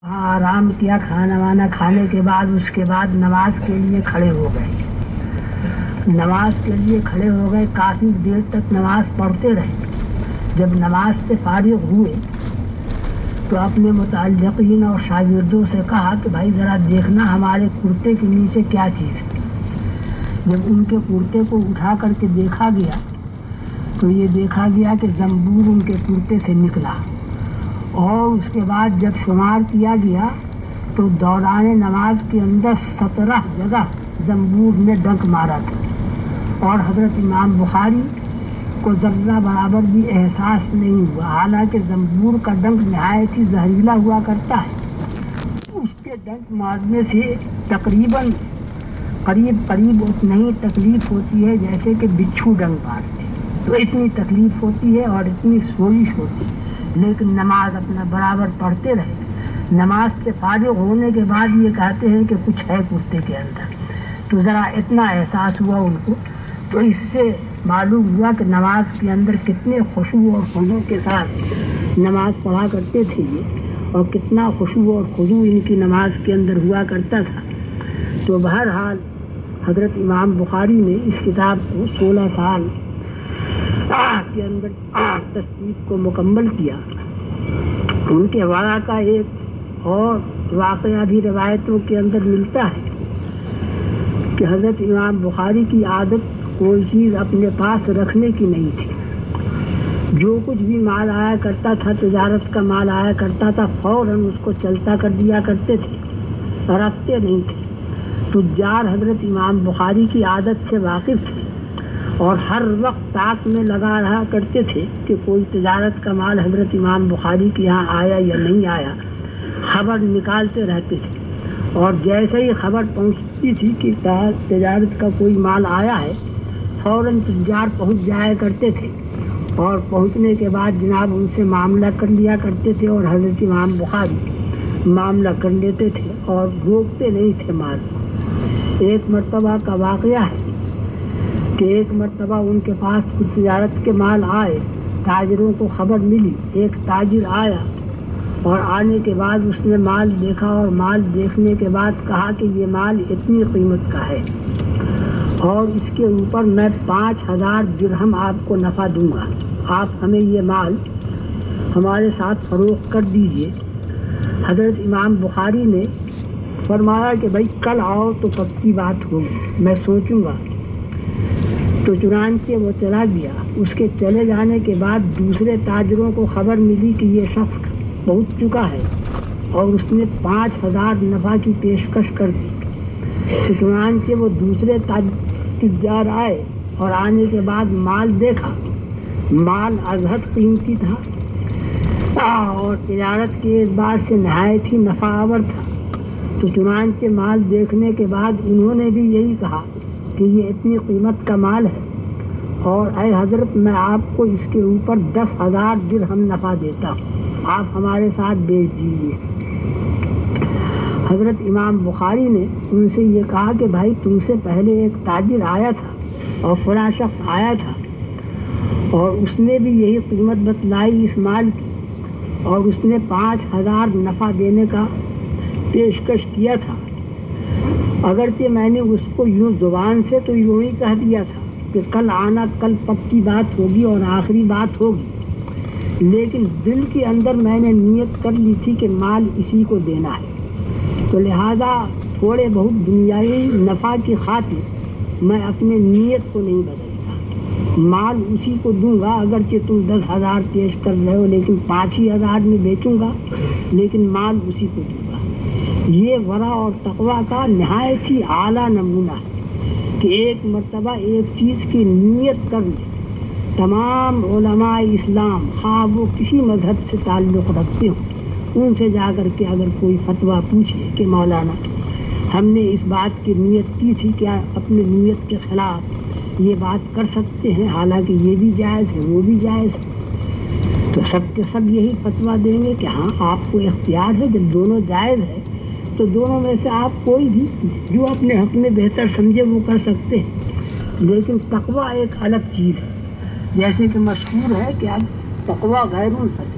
آرام کیا، کھانا وانا کھانے کے بعد اس کے بعد نماز کے لیے کھڑے ہو گئے۔ نماز کے لیے کھڑے ہو گئے، کافی دیر تک نماز پڑھتے رہے۔ جب نماز سے فارغ ہوئے تو اپنے متعلقین اور شاگردوں سے کہا کہ بھائی ذرا دیکھنا ہمارے کرتے کے نیچے کیا چیز ہے۔ جب ان کے کرتے کو اٹھا کر کے دیکھا گیا تو یہ دیکھا گیا کہ زنبور ان کے کرتے سے نکلا، اور اس کے بعد جب شمار کیا گیا تو دوران نماز کے اندر 17 جگہ زنبور نے ڈنک مارا تھا، اور حضرت امام بخاری کو ذرہ برابر بھی احساس نہیں ہوا، حالانکہ زنبور کا ڈنک نہایت ہی زہریلا ہوا کرتا ہے۔ اس کے ڈنک مارنے سے تقریباً قریب اتنی ہی تکلیف ہوتی ہے جیسے کہ بچھو ڈنک مارتے، تو اتنی تکلیف ہوتی ہے اور اتنی سوزش ہوتی ہے، لیکن نماز اپنا برابر پڑھتے رہے۔ نماز سے فارغ ہونے کے بعد یہ کہتے ہیں کہ کچھ ہے کرتے کے اندر، تو ذرا اتنا احساس ہوا ان کو، تو اس سے معلوم ہوا کہ نماز کے اندر کتنے خشوع اور خضوع کے ساتھ نماز پڑھا کرتے تھے یہ، اور کتنا خشوع اور خضوع ان کی نماز کے اندر ہوا کرتا تھا۔ تو بہرحال حضرت امام بخاری نے اس کتاب کو 16 سال کے اندر تصدیق کو مکمل کیا۔ ان کے ورا کا ایک اور واقعہ بھی روایتوں کے اندر ملتا ہے کہ حضرت امام بخاری کی عادت کوئی چیز اپنے پاس رکھنے کی نہیں تھی۔ جو کچھ بھی مال آیا کرتا تھا، تجارت کا مال آیا کرتا تھا، فوراً اس کو چلتا کر دیا کرتے تھے، رکھتے نہیں تھے۔ تجار حضرت امام بخاری کی عادت سے واقف تھے اور ہر وقت تاک میں لگا رہا کرتے تھے کہ کوئی تجارت کا مال حضرت امام بخاری کے یہاں آیا یا نہیں آیا، خبر نکالتے رہتے تھے، اور جیسے ہی خبر پہنچتی تھی کہ تجارت کا کوئی مال آیا ہے، فوراً تجار پہنچ جایا کرتے تھے، اور پہنچنے کے بعد جناب ان سے معاملہ کر لیا کرتے تھے، اور حضرت امام بخاری معاملہ کر لیتے تھے اور روکتے نہیں تھے مال۔ ایک مرتبہ کا واقعہ ہے کہ ایک مرتبہ ان کے پاس کچھ تجارت کے مال آئے، تاجروں کو خبر ملی، ایک تاجر آیا اور آنے کے بعد اس نے مال دیکھا، اور مال دیکھنے کے بعد کہا کہ یہ مال اتنی قیمت کا ہے اور اس کے اوپر میں 5000 درہم آپ کو نفع دوں گا، آپ ہمیں یہ مال ہمارے ساتھ فروخت کر دیجئے۔ حضرت امام بخاری نے فرمایا کہ بھائی کل آؤ تو پکی بات ہوگی، میں سوچوں گا۔ تو چنانچہ وہ چلا گیا۔ اس کے چلے جانے کے بعد دوسرے تاجروں کو خبر ملی کہ یہ شخص پہنچ چکا ہے، اور اس نے 5000 نفع کی پیشکش کر دی۔ تو چنانچہ وہ دوسرے تجار آئے، اور آنے کے بعد مال دیکھا، مال از حد قیمتی تھا اور تجارت کے اعتبار سے نہایت ہی نفع آور تھا۔ تو چنانچہ مال دیکھنے کے بعد انہوں نے بھی یہی کہا کہ یہ اتنی قیمت کا مال ہے، اور اے حضرت میں آپ کو اس کے اوپر 10,000 درہم نفع دیتا ہوں، آپ ہمارے ساتھ بیچ دیجیے۔ حضرت امام بخاری نے ان سے یہ کہا کہ بھائی تم سے پہلے ایک تاجر آیا تھا اور فلاں شخص آیا تھا، اور اس نے بھی یہی قیمت بتلائی اس مال کی، اور اس نے 5000 نفع دینے کا پیشکش کیا تھا۔ اگرچہ میں نے اس کو یوں زبان سے تو یوں ہی کہہ دیا تھا کہ کل آنا، کل پکی بات ہوگی اور آخری بات ہوگی، لیکن دل کے اندر میں نے نیت کر لی تھی کہ مال اسی کو دینا ہے، تو لہذا تھوڑے بہت دنیاوی نفع کی خاطر میں اپنے نیت کو نہیں بدلتا، مال اسی کو دوں گا، اگرچہ تم 10,000 پیش کر رہے ہو لیکن 5,000 میں بیچوں گا، لیکن مال اسی کو دوں گا۔ یہ ورع اور تقویٰ کا نہایت ہی اعلیٰ نمونہ ہے کہ ایک مرتبہ ایک چیز کی نیت کر لے۔ تمام علماء اسلام خواہ وہ کسی مذہب سے تعلق رکھتے ہوں، ان سے جا کر کے اگر کوئی فتویٰ پوچھے کہ مولانا ہم نے اس بات کی نیت کی تھی، کیا اپنی نیت کے خلاف یہ بات کر سکتے ہیں، حالانکہ یہ بھی جائز ہے وہ بھی جائز ہے، تو سب کے سب یہی فتویٰ دیں گے کہ ہاں آپ کو اختیار ہے، جب دونوں جائز ہے تو دونوں میں سے آپ کوئی بھی جو اپنے حق میں بہتر سمجھے وہ کر سکتے ہیں۔ لیکن تقویٰ ایک الگ چیز ہے، جیسے کہ مشہور ہے کہ اب تقویٰ غیر الفت